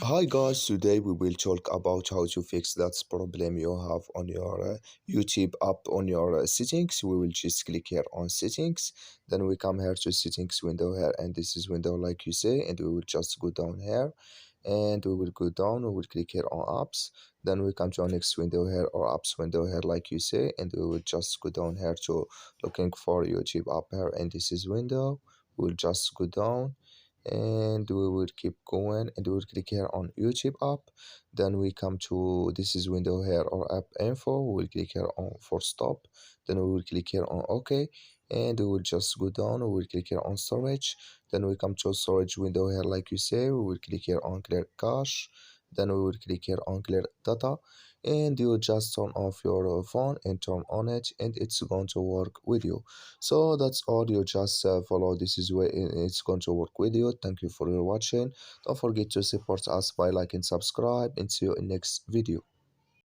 Hi guys, today we will talk about how to fix that problem you have on your YouTube app on your settings. We will just click here on settings, then we come here to settings window here, and this is window like you say, and we will just go down here, and we will go down, we will click here on apps, then we come to our next window here or apps window here like you say, and we will just go down here to looking for YouTube app here, and this is window. We will just go down and we will keep going, and we will click here on YouTube app, then we come to this is window here or app info. We will click here on for stop, then we will click here on OK, and we will just go down. We will click here on storage, then we come to storage window here like you say. We will click here on clear cache, then we will click here on clear data, and you just turn off your phone and turn on it, and it's going to work with you. So that's all. You just follow this is way it's going to work with you. Thank you for your watching. Don't forget to support us by like and subscribe, and see you in next video.